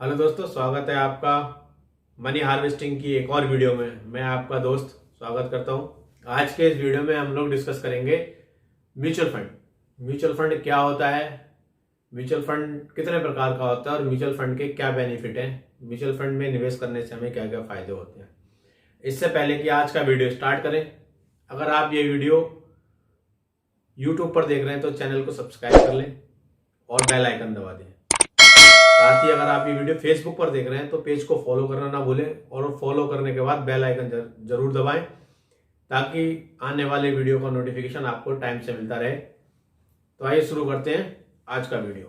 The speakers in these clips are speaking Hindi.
हेलो दोस्तों, स्वागत है आपका मनी हार्वेस्टिंग की एक और वीडियो में। मैं आपका दोस्त स्वागत करता हूं। आज के इस वीडियो में हम लोग डिस्कस करेंगे म्यूचुअल फंड। म्यूचुअल फंड क्या होता है, म्यूचुअल फंड कितने प्रकार का होता है और म्यूचुअल फंड के क्या बेनिफिट हैं, म्यूचुअल फंड में निवेश करने से हमें क्या क्या फायदे होते हैं। इससे पहले कि आज का वीडियो स्टार्ट करें, अगर आप ये वीडियो यूट्यूब पर देख रहे हैं तो चैनल को सब्सक्राइब कर लें और बेल आइकन दबा दें। साथ ही अगर आप ये वीडियो फेसबुक पर देख रहे हैं तो पेज को फॉलो करना ना भूलें और फॉलो करने के बाद बेल आइकन जरूर दबाएं ताकि आने वाले वीडियो का नोटिफिकेशन आपको टाइम से मिलता रहे। तो आइए शुरू करते हैं आज का वीडियो।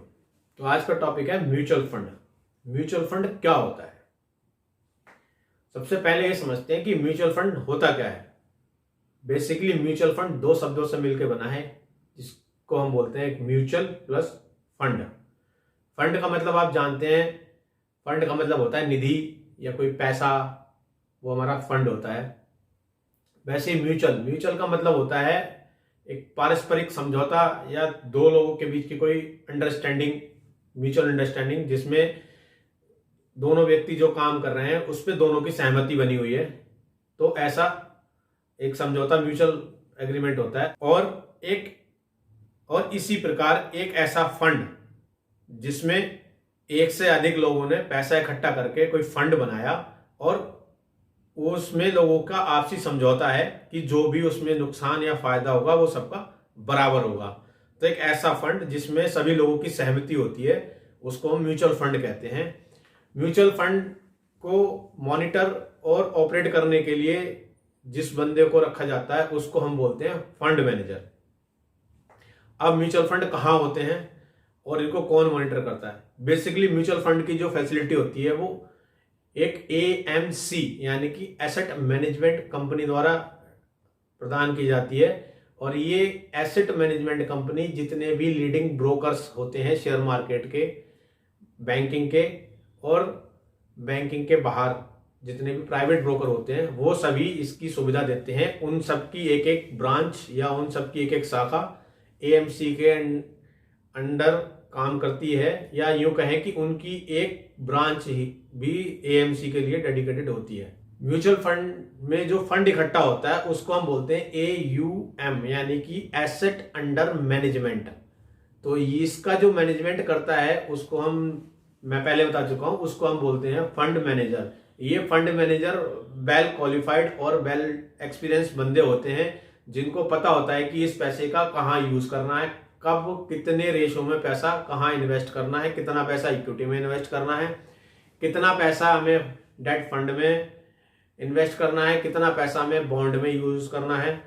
तो आज का टॉपिक है म्यूचुअल फंड। म्यूचुअल फंड क्या होता है, सबसे पहले ये समझते हैं कि म्यूचुअल फंड होता क्या है। बेसिकली म्यूचुअल फंड दो शब्दों से मिलकर बना है, जिसको हम बोलते हैं म्यूचुअल प्लस फंड। फंड का मतलब आप जानते हैं, फंड का मतलब होता है निधि या कोई पैसा, वो हमारा फंड होता है। वैसे ही म्यूचुअल का मतलब होता है एक पारस्परिक समझौता या दो लोगों के बीच की कोई अंडरस्टैंडिंग, म्यूचुअल अंडरस्टैंडिंग, जिसमें दोनों व्यक्ति जो काम कर रहे हैं उस पर दोनों की सहमति बनी हुई है। तो ऐसा एक समझौता म्यूचुअल एग्रीमेंट होता है। और इसी प्रकार एक ऐसा फंड जिसमें एक से अधिक लोगों ने पैसा इकट्ठा करके कोई फंड बनाया और उसमें लोगों का आपसी समझौता है कि जो भी उसमें नुकसान या फायदा होगा वो सबका बराबर होगा। तो एक ऐसा फंड जिसमें सभी लोगों की सहमति होती है उसको हम म्यूचुअल फंड कहते हैं। म्यूचुअल फंड को मॉनिटर और ऑपरेट करने के लिए जिस बंदे को रखा जाता है उसको हम बोलते हैं फंड मैनेजर। अब म्यूचुअल फंड कहाँ होते हैं और इनको कौन मॉनिटर करता है। बेसिकली म्यूचुअल फंड की जो फैसिलिटी होती है वो एक एएमसी यानी कि एसेट मैनेजमेंट कंपनी द्वारा प्रदान की जाती है। और ये एसेट मैनेजमेंट कंपनी जितने भी लीडिंग ब्रोकर्स होते हैं शेयर मार्केट के, बैंकिंग के और बैंकिंग के बाहर जितने भी प्राइवेट ब्रोकर होते हैं वो सभी इसकी सुविधा देते हैं। उन सबकी एक एक ब्रांच या उन सबकी एक एक शाखा एएमसी के अंडर काम करती है, या यूं कहें कि उनकी एक ब्रांच ही भी एएमसी के लिए डेडिकेटेड होती है। म्यूचुअल फंड में जो फंड इकट्ठा होता है उसको हम बोलते हैं एयूएम यानी कि एसेट अंडर मैनेजमेंट। तो इसका जो मैनेजमेंट करता है उसको मैं पहले बता चुका हूं, उसको हम बोलते हैं फंड मैनेजर। ये फंड मैनेजर वेल क्वालिफाइड और वेल एक्सपीरियंस बंदे होते हैं जिनको पता होता है कि इस पैसे का कहाँ यूज करना है, कब कितने रेशो में पैसा कहाँ इन्वेस्ट करना है, कितना पैसा इक्विटी में इन्वेस्ट करना है, कितना पैसा हमें डेट फंड में इन्वेस्ट करना है, कितना पैसा हमें बॉन्ड में यूज करना है।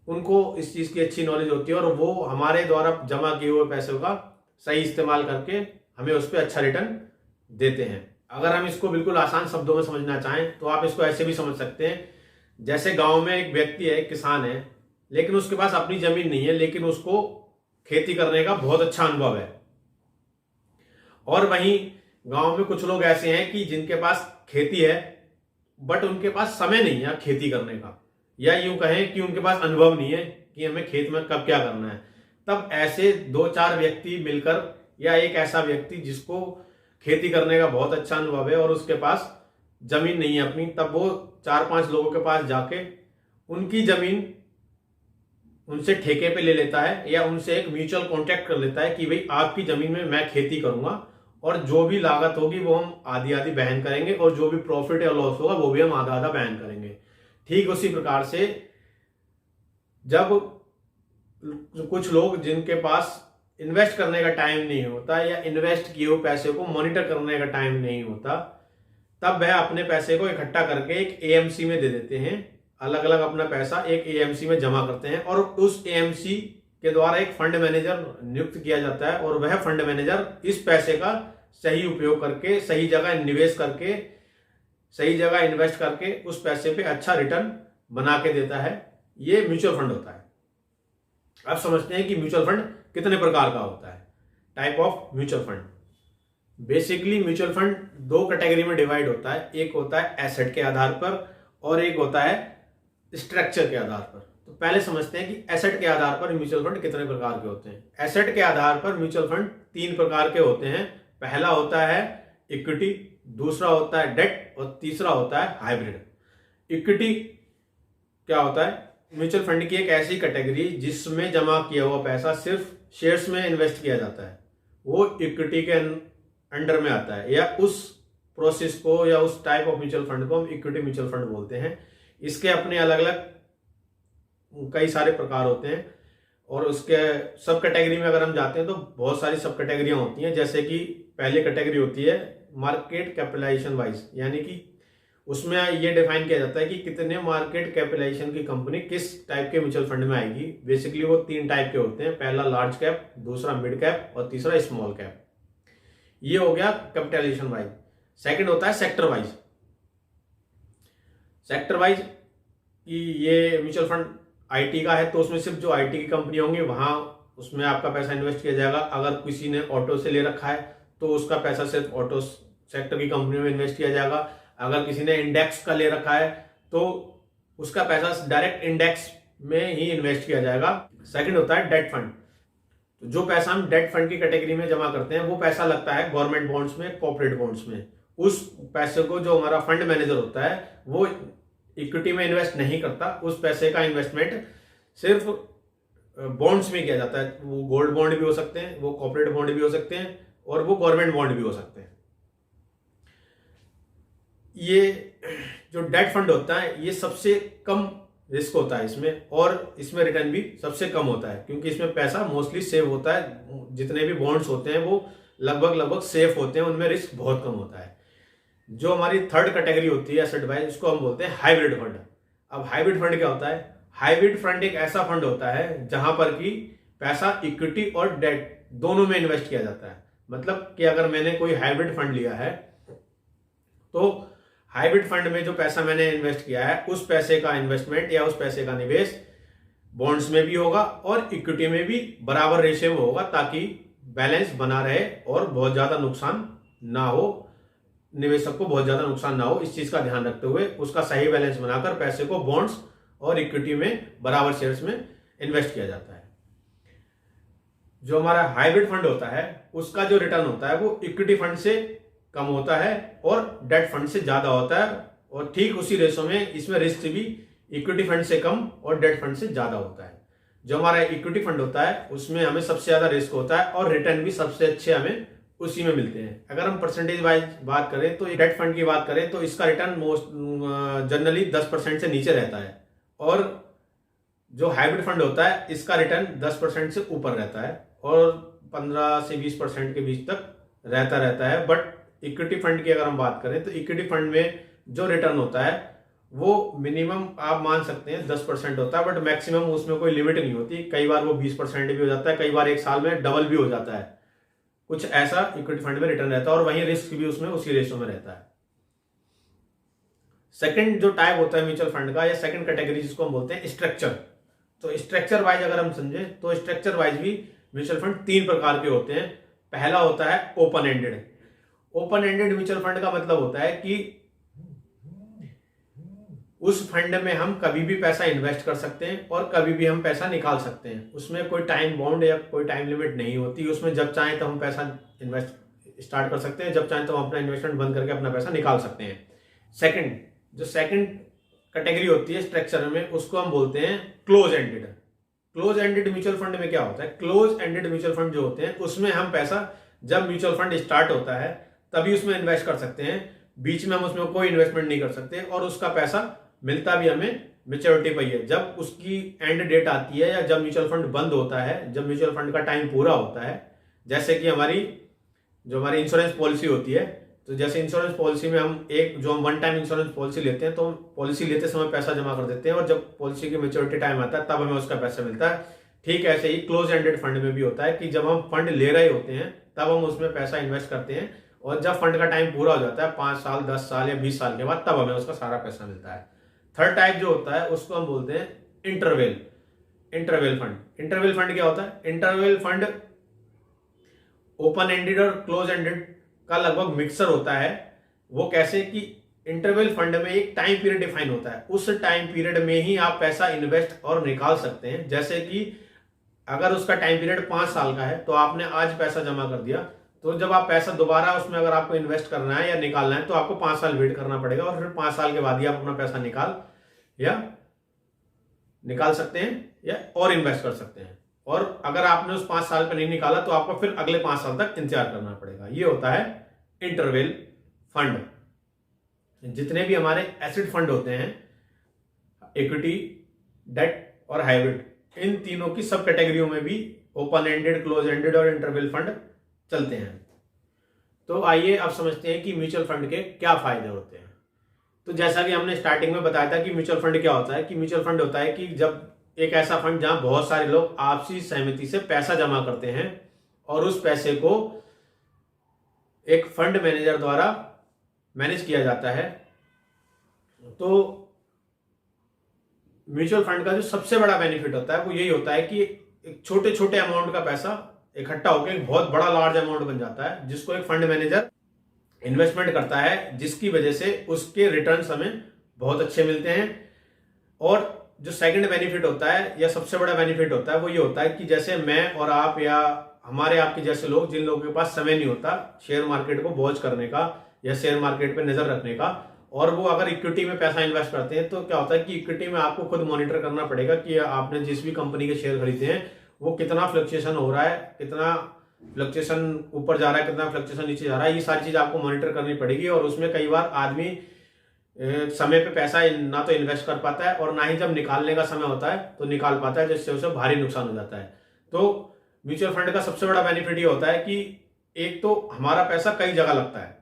उनको इस चीज़ की अच्छी नॉलेज होती है और वो हमारे द्वारा जमा किए हुए पैसों का सही इस्तेमाल करके हमें उस पर अच्छा रिटर्न देते हैं। अगर हम इसको बिल्कुल आसान शब्दों में समझना चाहें तो आप इसको ऐसे भी समझ सकते हैं, जैसे गाँव में एक व्यक्ति है, किसान है, लेकिन उसके पास अपनी जमीन नहीं है, लेकिन उसको खेती करने का बहुत अच्छा अनुभव है। और वहीं गांव में कुछ लोग ऐसे हैं कि जिनके पास खेती है बट उनके पास समय नहीं है खेती करने का, या यूं कहें कि उनके पास अनुभव नहीं है कि हमें खेत में कब क्या करना है। तब ऐसे दो चार व्यक्ति मिलकर, या एक ऐसा व्यक्ति जिसको खेती करने का बहुत अच्छा अनुभव है और उसके पास जमीन नहीं है अपनी, तब वो 4-5 लोगों के पास जाके उनकी जमीन उनसे ठेके पे ले लेता है या उनसे एक म्यूचुअल कॉन्ट्रैक्ट कर लेता है कि भाई आपकी जमीन में मैं खेती करूंगा और जो भी लागत होगी वो हम आधी आधी बहन करेंगे और जो भी प्रॉफिट या लॉस होगा वो भी हम आधा आधा बहन करेंगे। ठीक उसी प्रकार से जब कुछ लोग जिनके पास इन्वेस्ट करने का टाइम नहीं होता या इन्वेस्ट किए हुए पैसे को मॉनिटर करने का टाइम नहीं होता, तब वह अपने पैसे को इकट्ठा करके एक एएमसी में दे देते हैं। अलग अलग अपना पैसा एक एएमसी में जमा करते हैं और उस एएमसी के द्वारा एक फंड मैनेजर नियुक्त किया जाता है और वह फंड मैनेजर इस पैसे का सही उपयोग करके, सही जगह निवेश करके, सही जगह इन्वेस्ट करके उस पैसे पे अच्छा रिटर्न बना के देता है। ये म्यूचुअल फंड होता है। अब समझते हैं कि म्यूचुअल फंड कितने प्रकार का होता है। Type of mutual fund. Basically mutual fund दो कैटेगरी में डिवाइड होता है, एक होता है एसेट के आधार पर और एक होता है स्ट्रक्चर के आधार पर। तो पहले समझते हैं कि एसेट के आधार पर म्यूचुअल फंड कितने प्रकार के होते हैं। एसेट के आधार पर म्यूचुअल फंड 3 प्रकार के होते हैं। पहला होता है इक्विटी, दूसरा होता है डेट और तीसरा होता है हाइब्रिड। इक्विटी क्या होता है? म्यूचुअल फंड की एक ऐसी कैटेगरी जिसमें जमा किया हुआ पैसा सिर्फ शेयर्स में इन्वेस्ट किया जाता है, वो इक्विटी के अंडर में आता है, या उस प्रोसेस को या उस टाइप ऑफ म्यूचुअल फंड को हम इक्विटी म्यूचुअल फंड बोलते हैं। इसके अपने अलग अलग कई सारे प्रकार होते हैं और उसके सब कैटेगरी में अगर हम जाते हैं तो बहुत सारी सब कैटेगरियां होती हैं। जैसे कि पहली कैटेगरी होती है मार्केट कैपिटलाइजेशन वाइज, यानी कि उसमें ये डिफाइन किया जाता है कि कितने मार्केट कैपिटलाइजेशन की कंपनी किस टाइप के म्यूचुअल फंड में आएगी। बेसिकली वो 3 टाइप के होते हैं, पहला लार्ज कैप, दूसरा मिड कैप और तीसरा स्मॉल कैप। ये हो गया कैपिटलाइजेशन वाइज। सेकंड होता है सेक्टर वाइज। सेक्टर वाइज कि ये म्यूचुअल फंड आईटी का है तो उसमें सिर्फ जो आईटी की कंपनी होंगी वहां उसमें आपका पैसा इन्वेस्ट किया जाएगा। अगर किसी ने ऑटो से ले रखा है तो उसका पैसा सिर्फ ऑटो सेक्टर की कंपनी में इन्वेस्ट किया जाएगा। अगर किसी ने इंडेक्स का ले रखा है तो उसका पैसा डायरेक्ट इंडेक्स में ही इन्वेस्ट किया जाएगा। सेकंड होता है डेट फंड। तो जो पैसा हम डेट फंड की कैटेगरी में जमा करते हैं वो पैसा लगता है गवर्नमेंट बॉन्ड्स में, कॉर्पोरेट बॉन्ड्स में। उस पैसे को जो हमारा फंड मैनेजर होता है वो इक्विटी में इन्वेस्ट नहीं करता, उस पैसे का इन्वेस्टमेंट सिर्फ बॉन्ड्स में किया जाता है। वो गोल्ड बॉन्ड भी हो सकते हैं, वो कॉर्पोरेट बॉन्ड भी हो सकते हैं और वो गवर्नमेंट बॉन्ड भी हो सकते हैं। ये जो डेट फंड होता है ये सबसे कम रिस्क होता है इसमें, और इसमें रिटर्न भी सबसे कम होता है क्योंकि इसमें पैसा मोस्टली सेव होता है। जितने भी बॉन्ड्स होते हैं वो लगभग सेफ होते हैं, उनमें रिस्क बहुत कम होता है। जो हमारी थर्ड कैटेगरी होती है एसेट वाइज, उसको हम बोलते हैं हाइब्रिड फंड। अब हाइब्रिड फंड क्या होता है? हाइब्रिड फंड एक ऐसा फंड होता है जहां पर कि पैसा इक्विटी और डेट दोनों में इन्वेस्ट किया जाता है। मतलब कि अगर मैंने कोई हाइब्रिड फंड लिया है तो हाइब्रिड फंड में जो पैसा मैंने इन्वेस्ट किया है उस पैसे का इन्वेस्टमेंट या उस पैसे का निवेश बॉन्ड्स में भी होगा और इक्विटी में भी बराबर रेशियो में होगा, ताकि बैलेंस बना रहे और बहुत ज्यादा नुकसान ना हो, निवेशक को बहुत ज्यादा नुकसान ना हो। इस चीज का ध्यान रखते हुए उसका सही बैलेंस बनाकर पैसे को बॉन्ड्स और इक्विटी में बराबर शेयर्स में इन्वेस्ट किया जाता है। जो हमारा हाइब्रिड फंड होता है उसका जो रिटर्न होता है वो इक्विटी फंड से कम होता है और डेट फंड से ज्यादा होता है, और ठीक उसी रेशो में इसमें रिस्क भी इक्विटी फंड से कम और डेट फंड से ज्यादा होता है। जो हमारा इक्विटी फंड होता है उसमें हमें सबसे ज्यादा रिस्क होता है और रिटर्न भी सबसे अच्छे हमें उसी में मिलते हैं। अगर हम परसेंटेज वाइज बात करें तो डेट फंड की बात करें तो इसका रिटर्न जनरली 10% से नीचे रहता है, और जो हाइब्रिड फंड होता है इसका रिटर्न 10% से ऊपर रहता है और 15 से 20% के बीच तक रहता है। बट इक्विटी फंड की अगर हम बात करें तो इक्विटी फंड में जो रिटर्न होता है वो मिनिमम आप मान सकते हैं 10% होता है, बट मैक्सिमम उसमें कोई लिमिट नहीं होती। कई बार वो 20% भी हो जाता है, कई बार एक साल में डबल भी हो जाता है। कुछ ऐसा इक्विटी फंड में रिटर्न रहता है और वहीं रिस्क भी उसमें उसी रेशो में रहता है। सेकंड जो टाइप होता है म्यूचुअल फंड का या सेकंड कैटेगरी जिसको हम बोलते हैं स्ट्रक्चर। तो स्ट्रक्चर वाइज अगर हम समझें तो स्ट्रक्चर वाइज भी म्यूचुअल फंड 3 प्रकार के होते हैं। पहला होता है open ended. Open ended mutual fund का मतलब होता है कि उस फंड में हम कभी भी पैसा इन्वेस्ट कर सकते हैं और कभी भी हम पैसा निकाल सकते हैं। उसमें कोई टाइम बाउंड या कोई टाइम लिमिट नहीं होती। उसमें जब चाहें तो हम पैसा इन्वेस्ट स्टार्ट कर सकते हैं, जब चाहें तो हम अपना इन्वेस्टमेंट बंद करके अपना पैसा निकाल सकते हैं। जो सेकंड कैटेगरी होती है स्ट्रक्चर में, उसको हम बोलते हैं close ended. Close ended mutual fund में क्या होता है? क्लोज एंडेड म्यूचुअल फंड जो होते हैं उसमें हम पैसा जब म्यूचुअल फंड स्टार्ट होता है तभी उसमें इन्वेस्ट कर सकते हैं, बीच में हम उसमें कोई इन्वेस्टमेंट नहीं कर सकते, और उसका पैसा मिलता भी हमें मेच्योरिटी पर ही है। जब उसकी एंड डेट आती है या जब म्यूचुअल फंड बंद होता है, जब म्यूचुअल फंड का टाइम पूरा होता है, जैसे कि हमारी इंश्योरेंस पॉलिसी होती है, तो जैसे इंश्योरेंस पॉलिसी में हम वन टाइम इंश्योरेंस पॉलिसी लेते हैं तो पॉलिसी लेते समय पैसा जमा कर देते हैं और जब पॉलिसी की मेच्योरिटी टाइम आता है तब हमें उसका पैसा मिलता है। ठीक ऐसे ही क्लोज एंडेड फंड में भी होता है कि जब हम फंड ले रहे होते हैं तब हम उसमें पैसा इन्वेस्ट करते हैं और जब फंड का टाइम पूरा हो जाता है 5 साल 10 साल या 20 साल के बाद, तब हमें उसका सारा पैसा मिलता है। थर्ड टाइप जो होता है उसको हम बोलते हैं इंटरवेल फंड। इंटरवेल फंड क्या होता है? इंटरवेल फंड ओपन एंडेड और क्लोज एंडेड का लगभग मिक्सर होता है। वो कैसे कि इंटरवेल फंड में एक टाइम पीरियड डिफाइन होता है, उस टाइम पीरियड में ही आप पैसा इन्वेस्ट और निकाल सकते हैं। जैसे कि अगर उसका टाइम पीरियड 5 साल का है तो आपने आज पैसा जमा कर दिया तो जब आप पैसा दोबारा उसमें अगर आपको इन्वेस्ट करना है या निकालना है तो आपको 5 साल वेट करना पड़ेगा, और फिर 5 साल के बाद ही आप अपना पैसा निकाल सकते हैं या और इन्वेस्ट कर सकते हैं। और अगर आपने उस 5 साल पे नहीं निकाला तो आपको फिर अगले 5 साल तक इंतजार करना पड़ेगा। ये होता है इंटरवल फंड। जितने भी हमारे एसिड फंड होते हैं, इक्विटी, डेट और हाइब्रिड, इन तीनों की सब कैटेगरियों में भी ओपन एंडेड, क्लोज एंडेड और इंटरवल फंड चलते हैं। तो आइए अब समझते हैं कि म्यूचुअल फंड के क्या फायदे होते हैं। तो जैसा कि हमने स्टार्टिंग में बताया था कि म्यूचुअल फंड क्या होता है, कि म्यूचुअल फंड होता है कि जब एक ऐसा फंड जहां बहुत सारे लोग आपसी सहमति से पैसा जमा करते हैं और उस पैसे को एक फंड मैनेजर द्वारा मैनेज किया जाता है। तो म्यूचुअल फंड का जो सबसे बड़ा बेनिफिट होता है वो यही होता है कि एक छोटे छोटे अमाउंट का पैसा इकट्ठा होकर एक बहुत बड़ा लार्ज अमाउंट बन जाता है, जिसको एक फंड मैनेजर इन्वेस्टमेंट करता है, जिसकी वजह से उसके रिटर्न्स हमें बहुत अच्छे मिलते हैं। और जो सेकंड बेनिफिट होता है या सबसे बड़ा बेनिफिट होता है वो ये होता है कि जैसे मैं और आप या हमारे आपके जैसे लोग, जिन लोगों के पास समय नहीं होता शेयर मार्केट को वॉच करने का या शेयर मार्केट पे नजर रखने का, और वो अगर इक्विटी में पैसा इन्वेस्ट करते हैं, तो क्या होता है कि इक्विटी में आपको खुद मॉनिटर करना पड़ेगा कि आपने जिस भी कंपनी के शेयर खरीदे हैं वो कितना फ्लक्चुएशन हो रहा है, कितना फ्लक्चुएशन ऊपर जा रहा है, कितना फ्लक्चुएशन नीचे जा रहा है, ये सारी चीज आपको मॉनिटर करनी पड़ेगी। और उसमें कई बार आदमी समय पे पैसा ना तो इन्वेस्ट कर पाता है और ना ही जब निकालने का समय होता है तो निकाल पाता है, जिससे उसे भारी नुकसान हो जाता है। तो म्यूचुअल फंड का सबसे बड़ा बेनिफिट ये होता है कि एक तो हमारा पैसा कई जगह लगता है।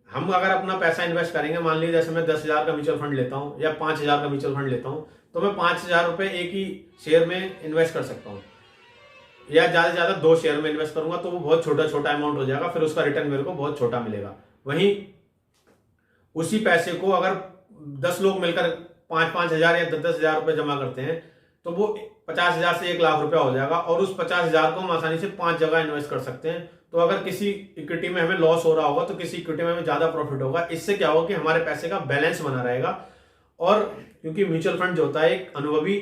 हम अगर अपना पैसा इन्वेस्ट करेंगे, मान लीजिए जैसे मैं 10,000 का म्यूचुअल फंड लेता हूं या 5,000 का म्यूचुअल फंड लेता हूं, तो मैं 5,000 रुपए एक ही शेयर में इन्वेस्ट कर सकता हूं, या ज्यादा से ज्यादा 2 शेयर में इन्वेस्ट करूंगा तो वो बहुत छोटा छोटा अमाउंट हो जाएगा, फिर उसका रिटर्न मेरे को बहुत छोटा मिलेगा। वहीं उसी पैसे को अगर 10 लोग मिलकर 5-5 हजार या 10-10 हजार रुपए जमा करते हैं तो वो 50,000 से 1 लाख रुपया हो जाएगा, और उस 50,000 को हम आसानी से 5 जगह इन्वेस्ट कर सकते हैं। तो अगर किसी इक्विटी में हमें लॉस हो रहा होगा तो किसी इक्विटी में हमें ज्यादा प्रॉफिट होगा। इससे क्या होगा कि हमारे पैसे का बैलेंस बना रहेगा। और क्योंकि म्यूचुअल फंड जो होता है एक अनुभवी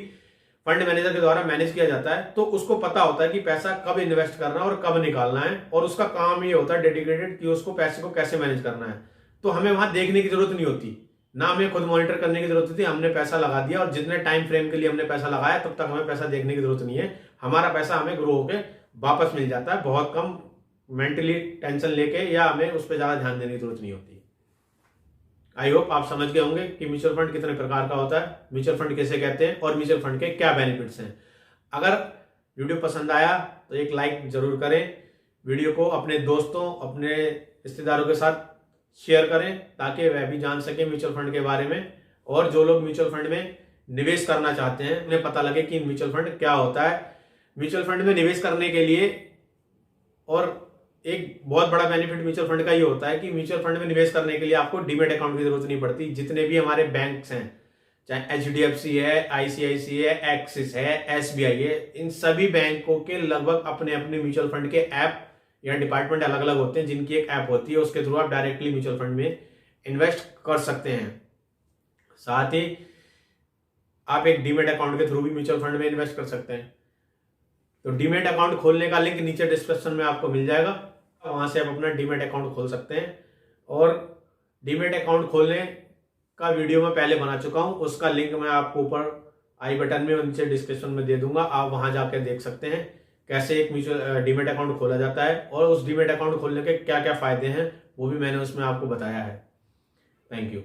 फंड मैनेजर के द्वारा मैनेज किया जाता है, तो उसको पता होता है कि पैसा कब इन्वेस्ट करना है और कब निकालना है, और उसका काम ये होता है डेडिकेटेड कि उसको पैसे को कैसे मैनेज करना है। तो हमें वहां देखने की जरूरत नहीं होती, ना हमें खुद मॉनिटर करने की जरूरत होती। हमने पैसा लगा दिया और जितने टाइम फ्रेम के लिए हमने पैसा लगाया तब तक हमें पैसा देखने की जरूरत नहीं है। हमारा पैसा हमें ग्रो होकर वापस मिल जाता है, बहुत कम मेंटली टेंशन लेके, या हमें उस पर ज्यादा ध्यान देने की जरूरत नहीं होती। आई होप आप समझ गए होंगे कि म्यूचुअल फंड कितने प्रकार का होता है, म्यूचुअल फंड कैसे कहते हैं और म्यूचुअल फंड के क्या बेनिफिट्स हैं। अगर वीडियो पसंद आया तो एक लाइक जरूर करें, वीडियो को अपने दोस्तों, अपने रिश्तेदारों के साथ शेयर करें ताकि वह भी जान सके म्यूचुअल फंड के बारे में। और जो लोग म्यूचुअल फंड में निवेश करना चाहते हैं उन्हें पता लगे कि म्यूचुअल फंड क्या होता है। म्यूचुअल फंड में निवेश करने के लिए और एक बहुत बड़ा बेनिफिट म्यूचुअल फंड का ये होता है कि म्यूचुअल फंड में निवेश करने के लिए आपको डीमैट अकाउंट की जरूरत नहीं पड़ती। जितने भी हमारे बैंक्स हैं, चाहे HDFC है, ICICI है, एक्सिस है, SBI है, इन सभी बैंकों के लगभग अपने अपने म्यूचुअल फंड के ऐप या डिपार्टमेंट अलग अलग होते हैं, जिनकी एक ऐप होती है, उसके थ्रू आप डायरेक्टली म्यूचुअल फंड में इन्वेस्ट कर सकते हैं। साथ ही आप एक डीमैट अकाउंट के थ्रू भी म्यूचुअल फंड में इन्वेस्ट कर सकते हैं। तो डीमैट अकाउंट खोलने का लिंक नीचे डिस्क्रिप्शन में आपको मिल जाएगा, वहां से आप अपना डीमैट अकाउंट खोल सकते हैं। और डीमैट अकाउंट खोलने का वीडियो मैं पहले बना चुका हूं, उसका लिंक मैं आपको ऊपर आई बटन में नीचे डिस्क्रिप्शन में दे दूंगा, आप वहां जाकर देख सकते हैं कैसे एक म्यूचुअल डीमैट अकाउंट खोला जाता है, और उस डीमैट अकाउंट खोलने के क्या क्या फायदे हैं वो भी मैंने उसमें आपको बताया है। Thank you.